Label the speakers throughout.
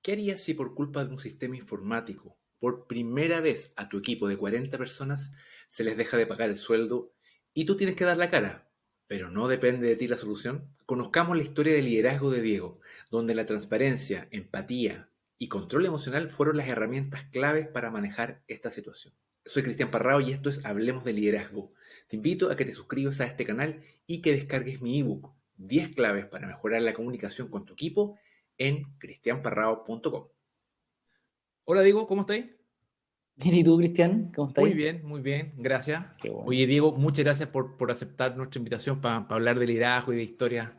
Speaker 1: ¿Qué harías si por culpa de un sistema informático, por primera vez a tu equipo de 40 personas, se les deja de pagar el sueldo y tú tienes que dar la cara? Pero no depende de ti la solución. Conozcamos la historia de liderazgo de Diego, donde la transparencia, empatía y control emocional fueron las herramientas claves para manejar esta situación. Soy Cristian Parrao y esto es Hablemos de Liderazgo. Te invito a que te suscribas a este canal y que descargues mi ebook 10 claves para mejorar la comunicación con tu equipo en cristianparrao.com. Hola Diego, ¿cómo estáis?
Speaker 2: Bien, ¿y tú, Cristian? ¿Cómo estás?
Speaker 1: Muy bien, gracias.
Speaker 2: Qué bueno.
Speaker 1: Oye Diego, muchas gracias por aceptar nuestra invitación para hablar de liderazgo y de historias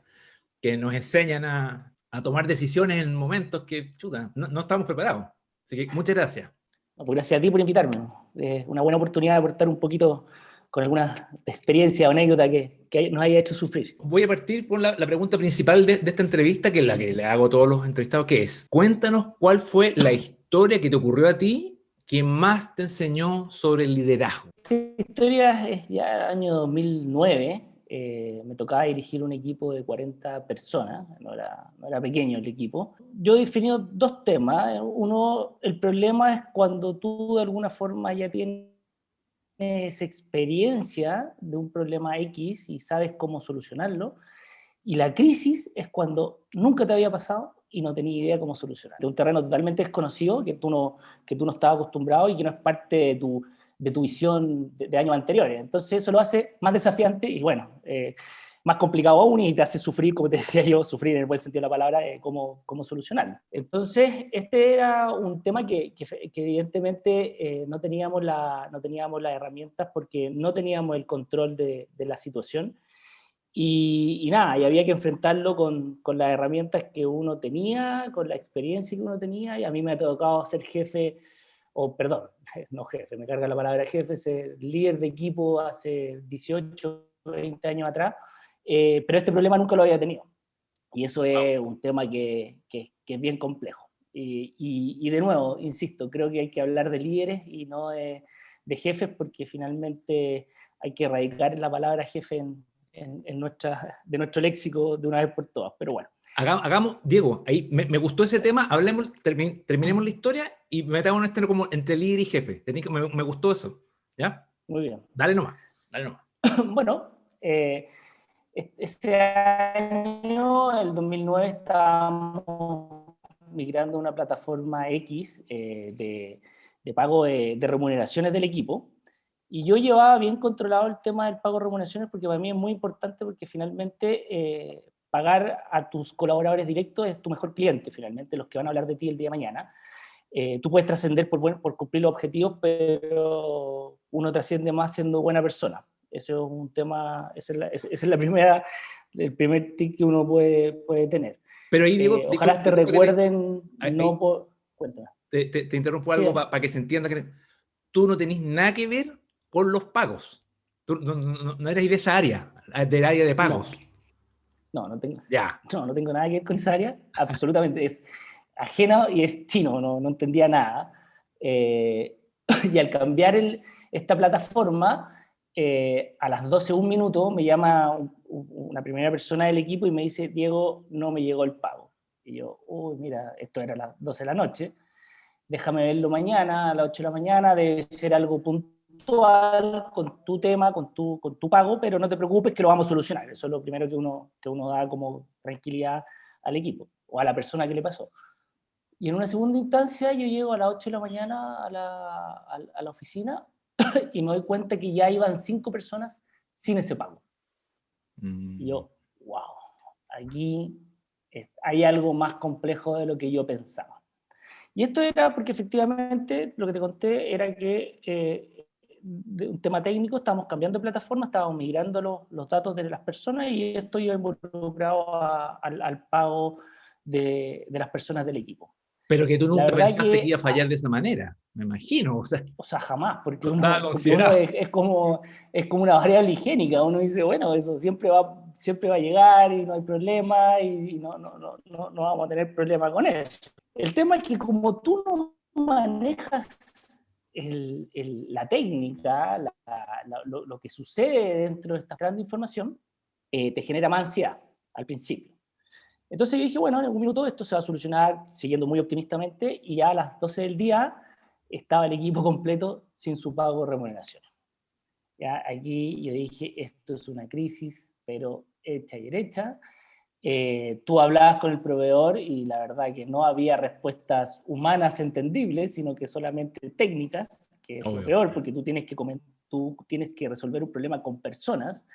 Speaker 1: que nos enseñan a tomar decisiones en momentos que, chuta, no estamos preparados. Así que muchas gracias.
Speaker 2: No, pues gracias a ti por invitarme. Es una buena oportunidad de aportar un poquito con alguna experiencia o anécdota que nos haya hecho sufrir.
Speaker 1: Voy a partir por la pregunta principal de esta entrevista, que es la que le hago a todos los entrevistados, que es, cuéntanos cuál fue la historia que te ocurrió a ti que más te enseñó sobre el liderazgo.
Speaker 2: Esta historia es ya el año 2009. Me tocaba dirigir un equipo de 40 personas, no era pequeño el equipo. Yo he definido dos temas. Uno, el problema es cuando tú de alguna forma ya tienes experiencia de un problema X y sabes cómo solucionarlo. Y la crisis es cuando nunca te había pasado y no tenías idea cómo solucionar. De un terreno totalmente desconocido que tú no estabas acostumbrado y que no es parte de tu visión de años anteriores. Entonces eso lo hace más desafiante y bueno, más complicado aún y te hace sufrir, como te decía yo, sufrir en el buen sentido de la palabra, cómo solucionarlo. Entonces este era un tema que evidentemente no teníamos las herramientas porque no teníamos el control de la situación. Y nada, y había que enfrentarlo con las herramientas que uno tenía, con la experiencia que uno tenía, y a mí me ha tocado ser jefe, o perdón, no jefe, me carga la palabra jefe, ser líder de equipo hace 18, 20 años atrás, pero este problema nunca lo había tenido. Y eso es un tema que es bien complejo. Y de nuevo, insisto, creo que hay que hablar de líderes y no de jefes, porque finalmente hay que erradicar la palabra jefe de nuestro léxico de una vez por todas. Pero bueno.
Speaker 1: Hagamos, Diego, ahí me gustó ese tema, hablemos, terminemos la historia y metamos en este como entre líder y jefe. Me gustó eso, ¿ya?
Speaker 2: Muy bien.
Speaker 1: Dale nomás, dale nomás.
Speaker 2: Bueno, ese año, el 2009, estábamos migrando a una plataforma X de pago de remuneraciones del equipo. Y yo llevaba bien controlado el tema del pago de remuneraciones porque para mí es muy importante porque finalmente pagar a tus colaboradores directos es tu mejor cliente, finalmente, los que van a hablar de ti el día de mañana. Tú puedes trascender por cumplir los objetivos, pero uno trasciende más siendo buena persona. Ese es un tema, esa es el primer tip que uno puede tener.
Speaker 1: Pero ahí, Diego,
Speaker 2: Ojalá te recuerden,
Speaker 1: ahí,
Speaker 2: cuéntame.
Speaker 1: te interrumpo
Speaker 2: Sí,
Speaker 1: algo para que se entienda que tú no tenés nada que ver con los pagos. Tú no eres de esa área, del área de
Speaker 2: no,
Speaker 1: pagos.
Speaker 2: no tengo,
Speaker 1: Ya.
Speaker 2: no tengo nada que ver con esa área, absolutamente. Es ajeno y es chino, no entendía nada. Y al cambiar esta plataforma, a las 12 un minuto me llama una primera persona del equipo y me dice, Diego, no me llegó el pago. Y yo, uy, mira, esto era a las 12 de la noche, déjame verlo mañana, a las 8 de la mañana, debe ser algo puntual con tu tema, con tu pago, pero no te preocupes que lo vamos a solucionar. Eso es lo primero que uno da como tranquilidad al equipo o a la persona que le pasó. Y en una segunda instancia yo llego a las 8 de la mañana a la oficina y me doy cuenta que ya iban 5 personas sin ese pago. Y yo, wow, aquí hay algo más complejo de lo que yo pensaba. Y esto era porque efectivamente lo que te conté era que de un tema técnico estábamos cambiando de plataforma, estábamos migrando los datos de las personas y esto iba involucrado al pago de las personas del equipo.
Speaker 1: Pero que tú
Speaker 2: La
Speaker 1: nunca
Speaker 2: verdad
Speaker 1: pensaste que iba
Speaker 2: que
Speaker 1: a fallar de esa manera, me imagino.
Speaker 2: o sea, jamás, porque
Speaker 1: No estaba
Speaker 2: uno
Speaker 1: considerado.
Speaker 2: es como una variable higiénica, uno dice, bueno, eso siempre va a llegar y no hay problema y no vamos a tener problema con eso. El tema es que como tú no manejas la técnica, lo que sucede dentro de esta gran información, te genera más ansiedad al principio. Entonces yo dije, bueno, en algún minuto esto se va a solucionar, siguiendo muy optimistamente, y ya a las 12 del día estaba el equipo completo sin su pago de remuneración. Ya aquí yo dije, esto es una crisis, pero hecha y derecha. Tú hablabas con el proveedor y la verdad que no había respuestas humanas entendibles, sino que solamente técnicas, que es lo
Speaker 1: Obvio.
Speaker 2: peor, porque tú tienes que resolver un problema con personas.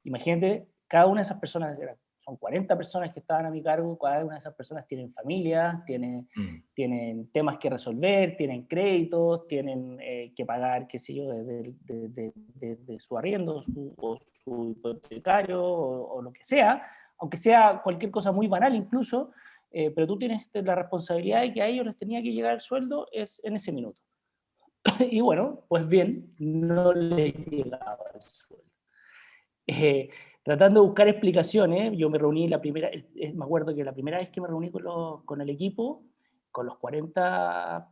Speaker 2: Imagínate, cada una de esas personas, son 40 personas que estaban a mi cargo, cada una de esas personas tienen familias,
Speaker 1: Mm.
Speaker 2: tienen temas que resolver, tienen créditos, tienen que pagar, qué sé yo, de su arriendo o su hipotecario o lo que sea, aunque sea cualquier cosa muy banal incluso, pero tú tienes la responsabilidad de que a ellos les tenía que llegar el sueldo es en ese minuto. Y bueno, pues bien, no les llegaba el sueldo. Eh, Tratando de buscar explicaciones, yo me reuní me acuerdo que la primera vez que me reuní con el equipo, con los 40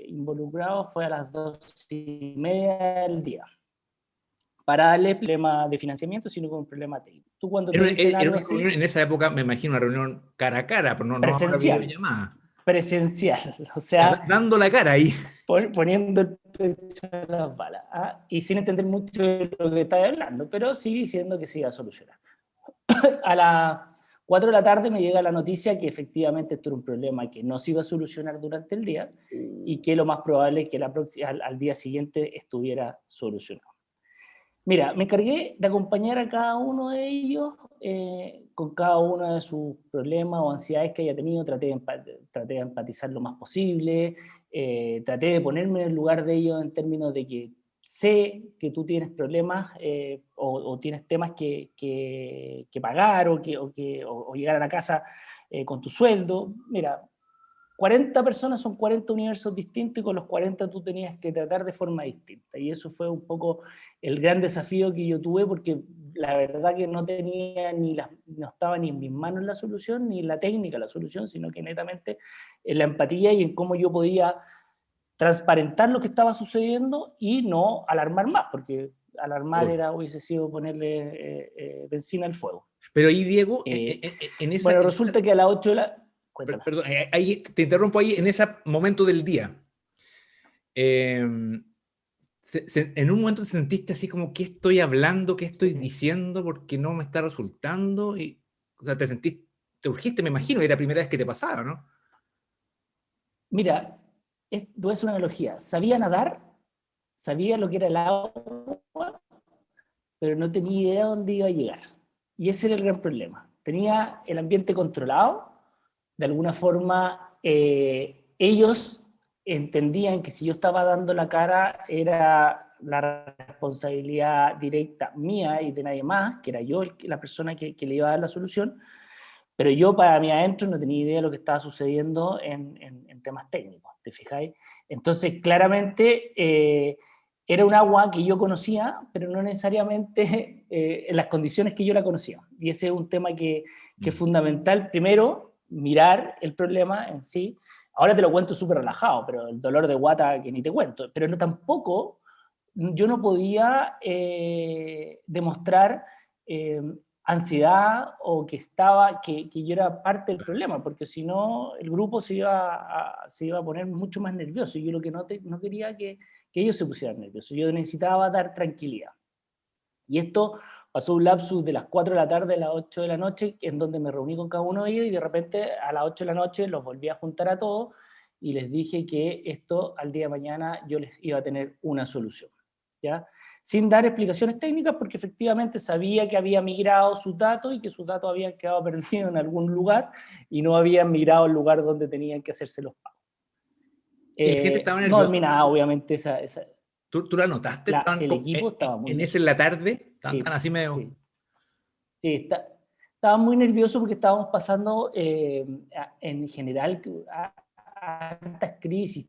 Speaker 2: involucrados, fue a las 2:30 del día, para darle problema de financiamiento, sino con un problema técnico. Tú cuando te dicen
Speaker 1: Era
Speaker 2: algo
Speaker 1: una reunión,
Speaker 2: así,
Speaker 1: en esa época me imagino una reunión cara a cara, pero no ahora
Speaker 2: presencial,
Speaker 1: videollamada.
Speaker 2: presencial, o
Speaker 1: Ya,
Speaker 2: sea,
Speaker 1: dando la cara ahí.
Speaker 2: poniendo el pecho a las balas, ¿ah? Y sin entender mucho de lo que estaba hablando, pero sí diciendo que se iba a solucionar. A las 4 de la tarde me llega la noticia que efectivamente esto era un problema que no se iba a solucionar durante el día y que lo más probable es que al día siguiente estuviera solucionado. Mira, me encargué de acompañar a cada uno de ellos con cada uno de sus problemas o ansiedades que haya tenido. Traté de empatizar lo más posible, traté de ponerme en el lugar de ellos en términos de que sé que tú tienes problemas o tienes temas que pagar o llegar a la casa con tu sueldo. Mira, 40 personas son 40 universos distintos y con los 40 tú tenías que tratar de forma distinta. Y eso fue un poco el gran desafío que yo tuve porque la verdad que no tenía no estaba ni en mis manos la solución ni en la técnica la solución, sino que netamente en la empatía y en cómo yo podía transparentar lo que estaba sucediendo y no alarmar más, porque alarmar
Speaker 1: Obvio.
Speaker 2: hubiese sido ponerle benzina al fuego.
Speaker 1: Pero ahí, Diego,
Speaker 2: Bueno, resulta que a las 8 de la... Cuéntame.
Speaker 1: perdón, ahí te interrumpo ahí, en ese momento del día. eh, en un momento te sentiste así como, ¿qué estoy hablando? ¿Qué estoy diciendo? Porque no me está resultando. Y, o sea, te urgiste, me imagino, era la primera vez que te pasaba, ¿no?
Speaker 2: Mira, voy a hacer una analogía. Sabía nadar, sabía lo que era el agua, pero no tenía idea dónde iba a llegar. Y ese era el gran problema. Tenía el ambiente controlado, de alguna forma ellos entendían que si yo estaba dando la cara era la responsabilidad directa mía y de nadie más, que era yo la persona que le iba a dar la solución, pero yo para mí adentro no tenía idea de lo que estaba sucediendo en temas técnicos, ¿te fijáis? Entonces, claramente era un agua que yo conocía, pero no necesariamente en las condiciones que yo la conocía. Y ese es un tema que es fundamental. Primero, mirar el problema en sí. Ahora te lo cuento súper relajado, pero el dolor de guata que ni te cuento. Pero no tampoco, yo no podía demostrar ansiedad o que yo era parte del problema, porque si no el grupo se iba a poner mucho más nervioso y yo lo que no quería que ellos se pusieran nerviosos, yo necesitaba dar tranquilidad. Y esto pasó un lapsus de las 4 de la tarde a las 8 de la noche, en donde me reuní con cada uno de ellos y de repente a las 8 de la noche los volví a juntar a todos y les dije que esto al día de mañana yo les iba a tener una solución, ¿ya? Sin dar explicaciones técnicas, porque efectivamente sabía que había migrado sus datos y que sus datos habían quedado perdidos en algún lugar y no habían migrado al lugar donde tenían que hacerse los pagos.
Speaker 1: Y la gente estaba
Speaker 2: No
Speaker 1: nerviosa.
Speaker 2: terminaba, obviamente,
Speaker 1: ¿Tú la notaste? Estaban
Speaker 2: el equipo estaba
Speaker 1: en
Speaker 2: muy...
Speaker 1: ese en la tarde, estaban
Speaker 2: Sí,
Speaker 1: así medio.
Speaker 2: sí. Sí, estaba muy nervioso porque estábamos pasando en general a estas crisis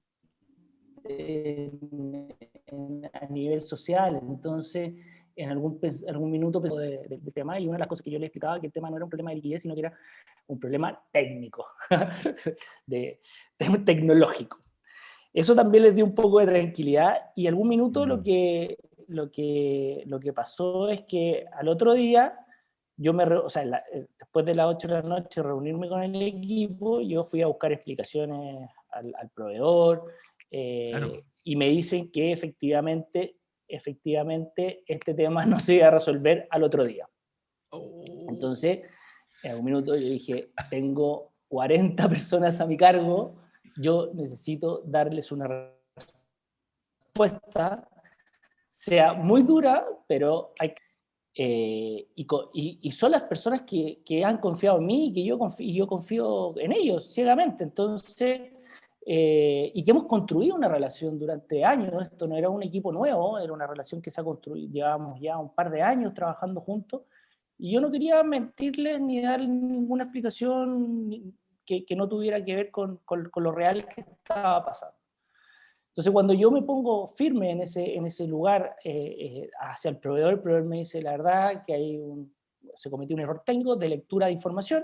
Speaker 2: a nivel social. Entonces, en algún minuto pensó del tema y una de las cosas que yo le explicaba que el tema no era un problema de liquidez, sino que era un problema técnico, de, tecnológico. Eso también les dio un poco de tranquilidad y algún minuto lo que pasó es que al otro día o sea, después de las 8 de la noche reunirme con el equipo, yo fui a buscar explicaciones al proveedor,
Speaker 1: Claro.
Speaker 2: y me dicen que efectivamente este tema no se iba a resolver al otro día.
Speaker 1: Oh.
Speaker 2: Entonces, en un minuto yo dije, tengo 40 personas a mi cargo, yo necesito darles una respuesta, sea muy dura, pero y son las personas que han confiado en mí y que yo confío en ellos ciegamente. Entonces, y que hemos construido una relación durante años. Esto no era un equipo nuevo, era una relación que se ha construido, llevábamos ya un par de años trabajando juntos, y yo no quería mentirles ni dar ninguna explicación que no tuviera que ver con lo real que estaba pasando. Entonces, cuando yo me pongo firme en ese lugar hacia el proveedor me dice, la verdad, que se cometió un error técnico de lectura de información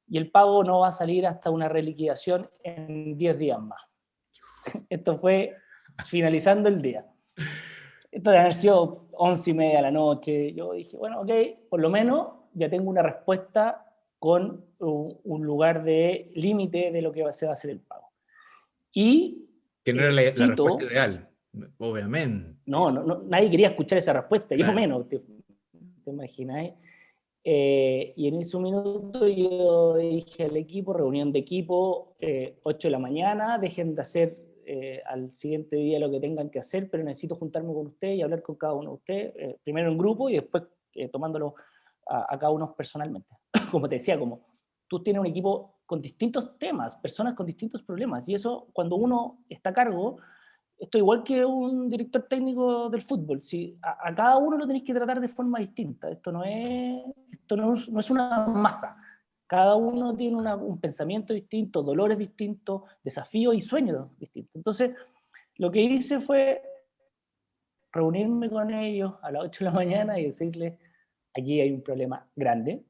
Speaker 2: y el pago no va a salir hasta una reliquidación en 10 días más. Esto fue finalizando el día. Esto debe haber sido 11:30 de la noche. Yo dije, bueno, ok, por lo menos ya tengo una respuesta con un lugar de límite de lo que se va a hacer el pago. Y
Speaker 1: Que no era la respuesta
Speaker 2: cito,
Speaker 1: ideal, obviamente.
Speaker 2: nadie quería escuchar esa respuesta, yo
Speaker 1: Claro.
Speaker 2: menos, te imagináis. Y en ese minuto yo dije al equipo, reunión de equipo, 8 de la mañana, dejen de hacer al siguiente día lo que tengan que hacer, pero necesito juntarme con ustedes y hablar con cada uno de ustedes, primero en grupo y después tomándolo a cada uno personalmente. Como te decía, como tú tienes un equipo con distintos temas, personas con distintos problemas, y eso cuando uno está a cargo, esto igual que un director técnico del fútbol, si a cada uno lo tenéis que tratar de forma distinta, no es una masa, cada uno tiene un pensamiento distinto, dolores distintos, desafíos y sueños distintos. Entonces, lo que hice fue reunirme con ellos a las 8 de la mañana y decirles, aquí hay un problema grande,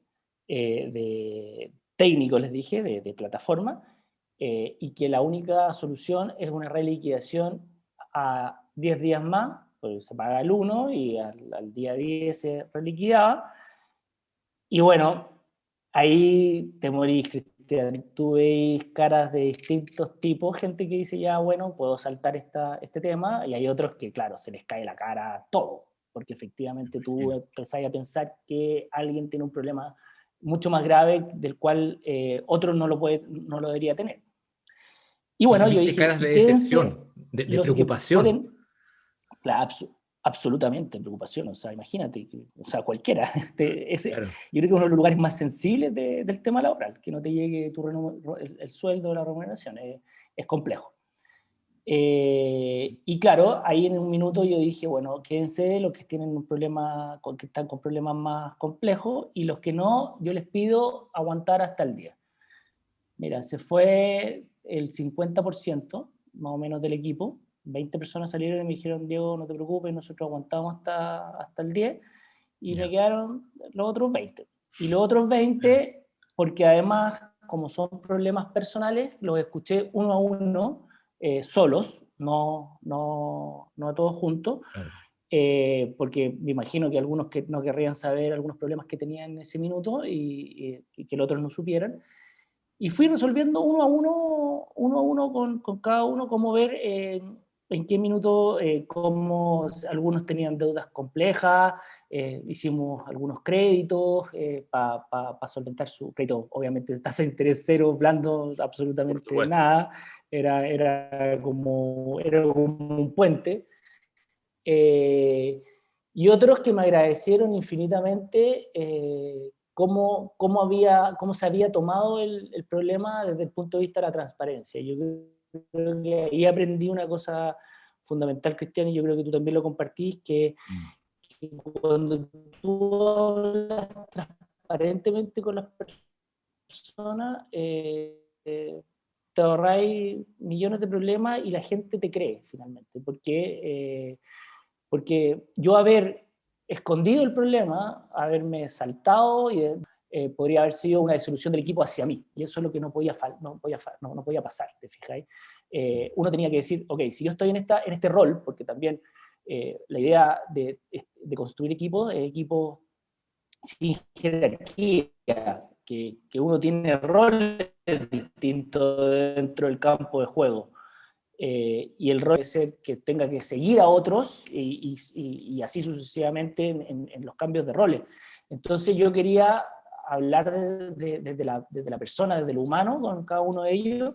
Speaker 2: de técnico, les dije, de plataforma, y que la única solución es una reliquidación a 10 días más, pues se paga el 1 y al día 10 se reliquidaba. Y bueno, ahí te morís, Cristian. Tú veis caras de distintos tipos, gente que dice, ya, bueno, puedo saltar este tema, y hay otros que, claro, se les cae la cara todo, porque efectivamente tú empezás a pensar que alguien tiene un problema mucho más grave del cual otro no lo debería tener. Y
Speaker 1: O sea,
Speaker 2: bueno, yo
Speaker 1: viste
Speaker 2: dije,
Speaker 1: caras de
Speaker 2: y quédense
Speaker 1: decepción, de
Speaker 2: los que
Speaker 1: preocupación.
Speaker 2: pueden, claro, absolutamente preocupación, o sea, imagínate, o sea, cualquiera.
Speaker 1: Claro.
Speaker 2: Yo creo que es uno de los lugares más sensibles del tema laboral, que no te llegue el sueldo o la remuneración, es complejo. Y claro, ahí en un minuto yo dije, bueno, quédense los que tienen un problema, que están con problemas más complejos, y los que no, yo les pido aguantar hasta el día. Mira, se fue el 50% más o menos del equipo. 20 personas salieron y me dijeron, Diego, no te preocupes, nosotros aguantamos hasta el 10, y me
Speaker 1: Ya.
Speaker 2: quedaron los otros 20. Y los otros 20, porque además, como son problemas personales, los escuché uno a uno, solos, no todos juntos,
Speaker 1: Claro.
Speaker 2: porque me imagino que algunos que no querrían saber algunos problemas que tenían en ese minuto y que los otros no supieran. Y fui resolviendo uno a uno con cada uno, cómo ver en qué minuto, cómo algunos tenían deudas complejas, hicimos algunos créditos para solventar su crédito, obviamente tasa de interés cero, blando,
Speaker 1: Por
Speaker 2: absolutamente
Speaker 1: supuesto.
Speaker 2: nada, era como un puente. Eh, y otros que me agradecieron infinitamente cómo se había tomado el problema desde el punto de vista de la transparencia. Yo creo que ahí aprendí una cosa fundamental, Cristian, y yo creo que tú también lo compartís,
Speaker 1: Mm.
Speaker 2: que cuando tú hablas transparentemente con las personas, te ahorráis millones de problemas y la gente te cree finalmente, porque yo haber escondido el problema, haberme saltado, podría haber sido una disolución del equipo hacia mí. Y eso es lo que no podía pasar, ¿te fijáis? Uno tenía que decir, ok, si yo estoy en este rol, porque también la idea de construir equipos sin jerarquía, que uno tiene roles distintos dentro del campo de juego. Y el rol debe ser que tenga que seguir a otros y así sucesivamente en los cambios de roles. Entonces yo quería hablar desde la persona, desde lo humano con cada uno de ellos,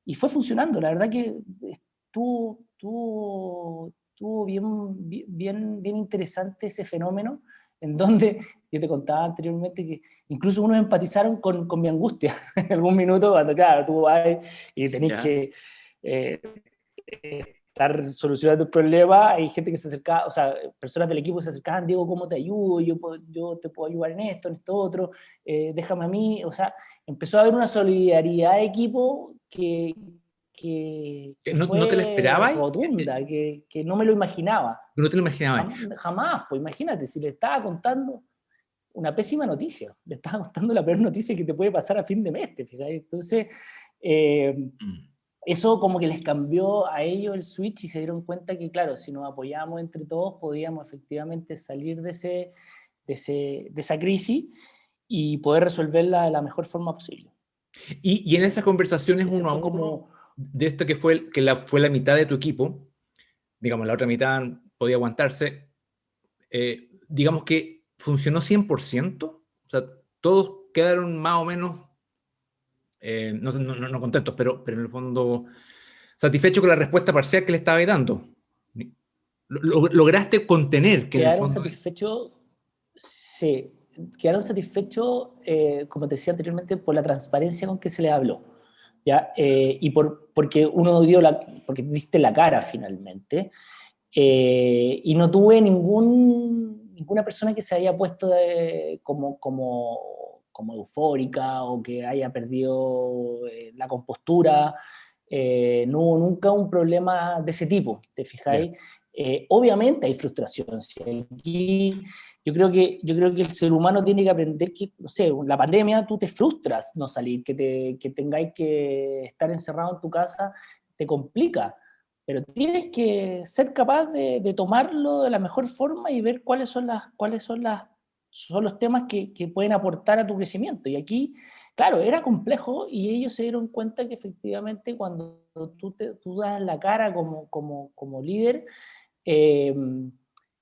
Speaker 2: y fue funcionando. La verdad que estuvo bien interesante ese fenómeno, en donde yo te contaba anteriormente que incluso unos empatizaron con mi angustia en algún minuto, cuando claro, tú vas y tenés
Speaker 1: ¿Ya?
Speaker 2: que estar solucionando el problema, hay gente que se acercaba, o sea, personas del equipo se acercaban, Diego, ¿cómo te ayudo? Yo te puedo ayudar en esto otro, déjame a mí, o sea, empezó a haber una solidaridad de equipo que
Speaker 1: No te lo
Speaker 2: fue
Speaker 1: esperabas?
Speaker 2: rotunda, que no me lo imaginaba.
Speaker 1: ¿No te lo imaginabas?
Speaker 2: Jamás, pues imagínate, si le estaba contando una pésima noticia, le estaba contando la peor noticia que te puede pasar a fin de mes, ¿te fijas? Entonces,
Speaker 1: Mm.
Speaker 2: eso como que les cambió a ellos el switch y se dieron cuenta que, claro, si nos apoyábamos entre todos, podíamos efectivamente salir de esa crisis y poder resolverla de la mejor forma posible.
Speaker 1: Y en esas conversaciones
Speaker 2: Ese
Speaker 1: uno a
Speaker 2: fue
Speaker 1: uno,
Speaker 2: como,
Speaker 1: de esto que fue la mitad de tu equipo, digamos, la otra mitad podía aguantarse, digamos que funcionó 100%, o sea, todos quedaron más o menos, no contentos, pero en el fondo satisfechos con la respuesta parcial que le estaba dando. Lograste contener, que en el
Speaker 2: quedaron
Speaker 1: fondo...
Speaker 2: satisfechos, sí, quedaron satisfechos, como te decía anteriormente, por la transparencia con que se les habló. ¿Ya? Y porque porque diste la cara finalmente, y no tuve ninguna persona que se haya puesto como eufórica o que haya perdido la compostura. No hubo nunca un problema de ese tipo, ¿te
Speaker 1: Ya.
Speaker 2: fijáis? Obviamente hay frustración. Si aquí, yo creo que el ser humano tiene que aprender que, no sé, la pandemia tú te frustras no salir, que tengáis que estar encerrado en tu casa, te complica, pero tienes que ser capaz de tomarlo de la mejor forma y ver son los temas que pueden aportar a tu crecimiento. Y aquí, claro, era complejo y ellos se dieron cuenta que efectivamente cuando tú das la cara como líder, eh,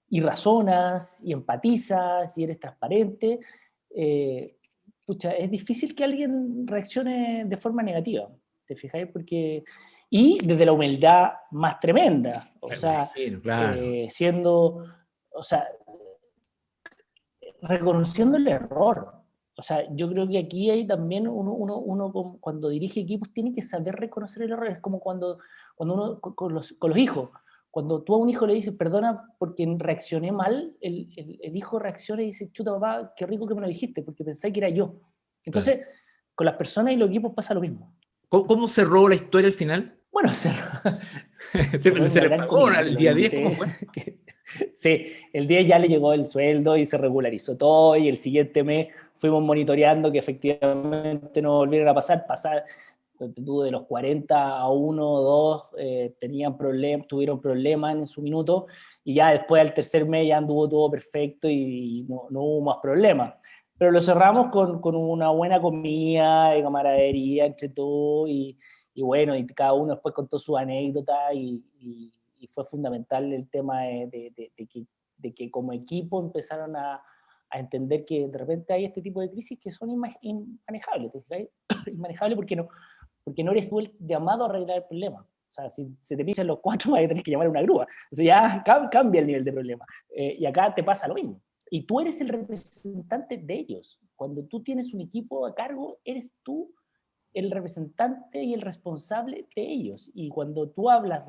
Speaker 2: y razonas y empatizas y eres transparente, eh, pucha, es difícil que alguien reaccione de forma negativa, ¿te fijáis? Y desde la humildad más tremenda, o
Speaker 1: Me
Speaker 2: sea,
Speaker 1: imagino, claro.
Speaker 2: o sea, reconociendo el error. O sea, yo creo que aquí hay también cuando dirige equipos tiene que saber reconocer el error. Es como cuando uno con los hijos. Cuando tú a un hijo le dices, perdona porque reaccioné mal, el hijo reacciona y dice, chuta papá, qué rico que me lo dijiste, porque pensé que era yo.
Speaker 1: Claro.
Speaker 2: Entonces, con las personas y los equipos pasa lo mismo.
Speaker 1: ¿Cómo cerró la historia al final?
Speaker 2: Bueno, cerró en
Speaker 1: ¿Se
Speaker 2: una
Speaker 1: le
Speaker 2: gran
Speaker 1: pagó
Speaker 2: comida, te
Speaker 1: al
Speaker 2: lo
Speaker 1: día 10?
Speaker 2: digo.
Speaker 1: ¿Cómo fue?
Speaker 2: Sí, el 10 ya le llegó el sueldo y se regularizó todo y el siguiente mes fuimos monitoreando que efectivamente no volvieran a pasar de los 40 a 1 o 2 tuvieron problemas en su minuto y ya después al tercer mes ya anduvo todo perfecto y no hubo más problemas. Pero lo cerramos con una buena comida de camaradería entre todos y bueno, y cada uno después contó su anécdota y fue fundamental el tema de que como equipo empezaron a entender que de repente hay este tipo de crisis que son inmanejables, inmanejables porque no eres tú el llamado a arreglar el problema. O sea, si se te pinchan los cuatro, vas a tener que llamar a una grúa. O sea, ya cambia el nivel de problema. Y acá te pasa lo mismo. Y tú eres el representante de ellos. Cuando tú tienes un equipo a cargo, eres tú el representante y el responsable de ellos. Y cuando tú hablas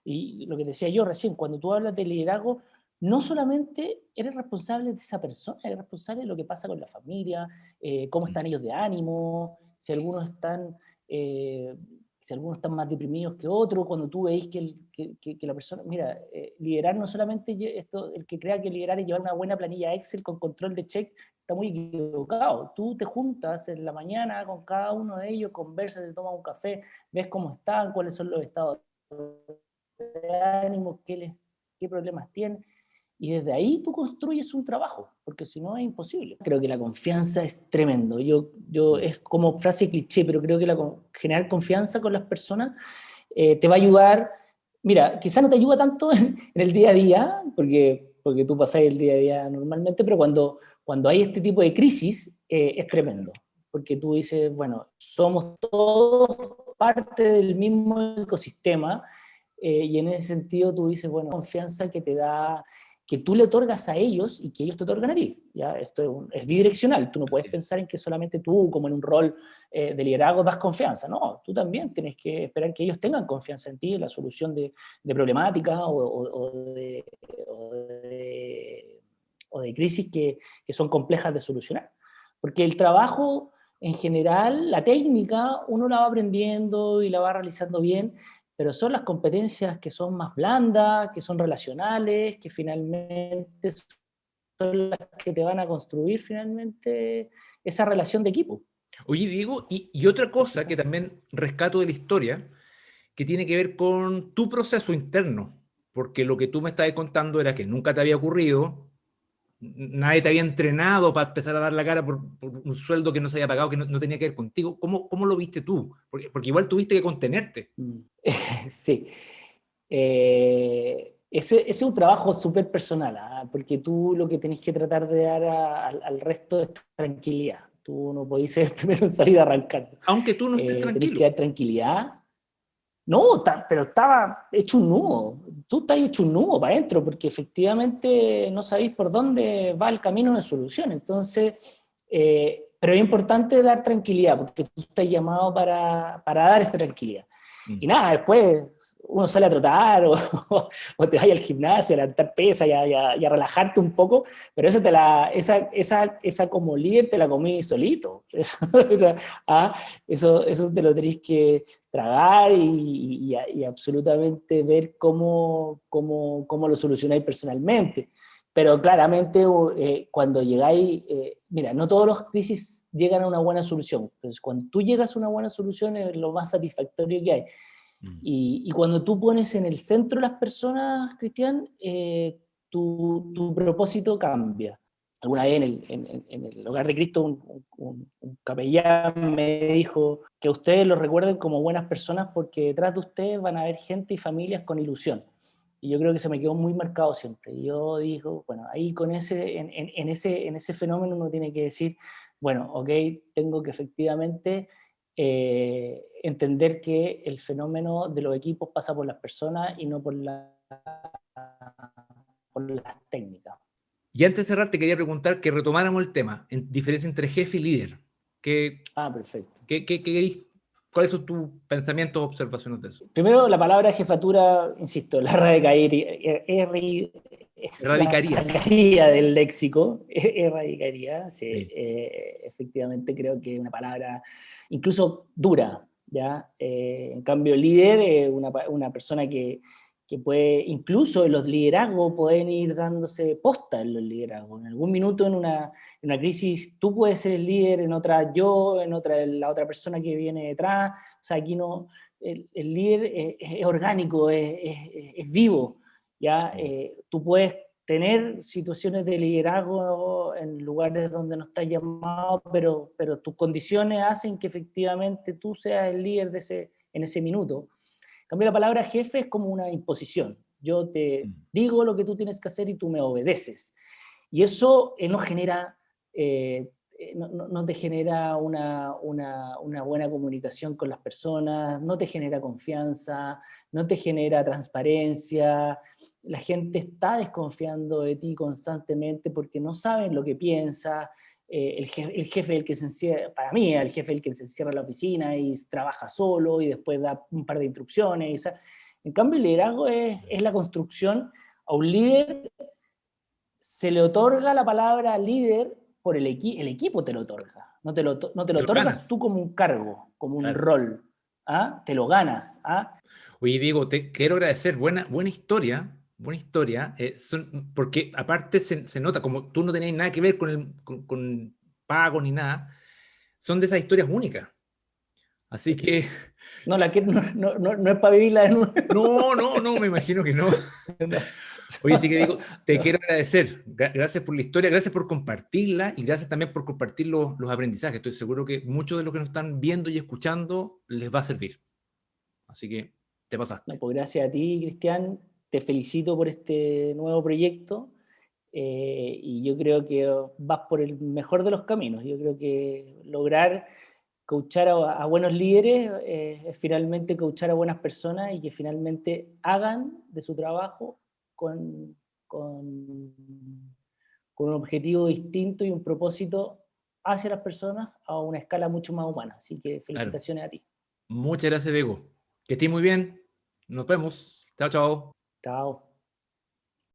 Speaker 2: y lo que decía yo recién, cuando tú hablas de liderazgo, no solamente eres responsable de esa persona, eres responsable de lo que pasa con la familia, cómo están ellos de ánimo, eh, si algunos están más deprimidos que otros, cuando tú veis que la persona, mira, liderar no solamente esto, el que crea que liderar es llevar una buena planilla Excel con control de check, está muy equivocado. Tú te juntas en la mañana con cada uno de ellos, conversas, te tomas un café, ves cómo están, cuáles son los estados de ánimo, qué problemas tienen, Y desde ahí tú construyes un trabajo, porque si no es imposible. Creo que la confianza es tremendo. Es como frase cliché, pero creo que generar confianza con las personas te va a ayudar. Mira, quizá no te ayuda tanto en el día a día, porque tú pasás el día a día normalmente, pero cuando hay este tipo de crisis es tremendo, porque tú dices, bueno, somos todos parte del mismo ecosistema, y en ese sentido tú dices, bueno, confianza que te da, que tú le otorgas a ellos y que ellos te otorgan a ti. ¿Ya? Esto es bidireccional, tú no puedes
Speaker 1: Así es.
Speaker 2: pensar en que solamente tú, como en un rol de liderazgo, das confianza. No, tú también tienes que esperar que ellos tengan confianza en ti, en la solución de problemáticas o de crisis que son complejas de solucionar. Porque el trabajo en general, la técnica, uno la va aprendiendo y la va realizando bien, pero son las competencias que son más blandas, que son relacionales, que finalmente son las que te van a construir finalmente esa relación de equipo.
Speaker 1: Oye, Diego, y otra cosa que también rescato de la historia, que tiene que ver con tu proceso interno, porque lo que tú me estabas contando era que nunca te había ocurrido, nadie te había entrenado para empezar a dar la cara por un sueldo que no se había pagado, que no tenía que ver contigo. ¿Cómo lo viste tú? Porque igual tuviste que contenerte.
Speaker 2: Sí. Ese es un trabajo súper personal, ¿ah? Porque tú lo que tenés que tratar de dar al resto es tranquilidad. Tú no podés ser el primero en salir arrancando.
Speaker 1: Aunque tú no estés
Speaker 2: Tenés que
Speaker 1: tranquilo.
Speaker 2: dar tranquilidad. No, pero estaba hecho un nudo. Tú estás hecho un nudo para adentro porque efectivamente no sabéis por dónde va el camino de solución. Entonces, pero es importante dar tranquilidad porque tú estás llamado para dar esta tranquilidad.
Speaker 1: Mm.
Speaker 2: Y nada, después uno sale a trotar o te vaya al gimnasio a levantar pesas y a relajarte un poco, pero esa como líder te la comí solito. Eso te lo tenés que tragar y absolutamente ver cómo lo solucionáis personalmente. Pero claramente cuando llegáis, mira, no todas las crisis llegan a una buena solución. Entonces, cuando tú llegas a una buena solución es lo más satisfactorio que hay.
Speaker 1: Mm.
Speaker 2: Y cuando tú pones en el centro las personas, Cristian, tu propósito cambia. Alguna vez en el Hogar de Cristo un capellán me dijo que ustedes los recuerden como buenas personas porque detrás de ustedes van a haber gente y familias con ilusión. Y yo creo que se me quedó muy marcado siempre. Y yo digo, bueno, ahí en ese fenómeno uno tiene que decir, bueno, ok, tengo que efectivamente entender que el fenómeno de los equipos pasa por las personas y no por las técnicas.
Speaker 1: Y antes de cerrar, te quería preguntar que retomáramos el tema, en diferencia entre jefe y líder. ¿Qué,
Speaker 2: Ah, perfecto.
Speaker 1: ¿Cuáles son tus pensamientos o observaciones de eso?
Speaker 2: Primero, la palabra jefatura, insisto, la
Speaker 1: Radicarías.
Speaker 2: sacaría del léxico, erradicaría, sí,
Speaker 1: Sí.
Speaker 2: efectivamente creo que es una palabra incluso dura, ¿ya? En cambio, líder es una persona que puede, incluso en los liderazgos, pueden ir dándose posta en los liderazgos. En algún minuto en una crisis tú puedes ser el líder, en otra yo, en otra la otra persona que viene detrás. O sea, aquí no, el líder es orgánico, es vivo, ¿ya? Tú puedes tener situaciones de liderazgo en lugares donde no estás llamado, pero tus condiciones hacen que efectivamente tú seas el líder en ese minuto. En cambio, la palabra jefe es como una imposición. Yo te
Speaker 1: Mm.
Speaker 2: digo lo que tú tienes que hacer y tú me obedeces. Y eso no genera, no te genera una buena comunicación con las personas, no te genera confianza, no te genera transparencia. La gente está desconfiando de ti constantemente porque no saben lo que piensa. El jefe el que se encierra, para mí, el jefe el que se encierra en la oficina y trabaja solo y después da un par de instrucciones. En cambio, el liderazgo es la construcción. A un líder se le otorga la palabra líder por el equipo te lo otorga. No te lo
Speaker 1: Te lo
Speaker 2: otorgas
Speaker 1: ganas.
Speaker 2: tú como un cargo, como un
Speaker 1: Claro.
Speaker 2: rol. ¿Ah? Te lo ganas. ¿Ah?
Speaker 1: Oye, Diego, te quiero agradecer. Buena historia. Buena historia. Porque aparte se nota, como tú no tenías nada que ver con pagos ni nada, son de esas historias únicas. Así que,
Speaker 2: No, no es para vivirla de nuevo.
Speaker 1: no, me imagino que no.
Speaker 2: No.
Speaker 1: Oye, sí que digo, te quiero agradecer. Gracias por la historia, gracias por compartirla y gracias también por compartir los aprendizajes. Estoy seguro que muchos de los que nos están viendo y escuchando les va a servir. Así que te
Speaker 2: No,
Speaker 1: pasaste.
Speaker 2: pues gracias a ti, Cristian. Te felicito por este nuevo proyecto y yo creo que vas por el mejor de los caminos. Yo creo que lograr coachar a buenos líderes es finalmente coachar a buenas personas y que finalmente hagan de su trabajo con, con, con un objetivo distinto y un propósito hacia las personas a una escala mucho más humana. Así que
Speaker 1: Claro.
Speaker 2: felicitaciones a ti.
Speaker 1: Muchas gracias, Diego. Que estés muy bien. Nos vemos. Chao, chao.
Speaker 2: Chao.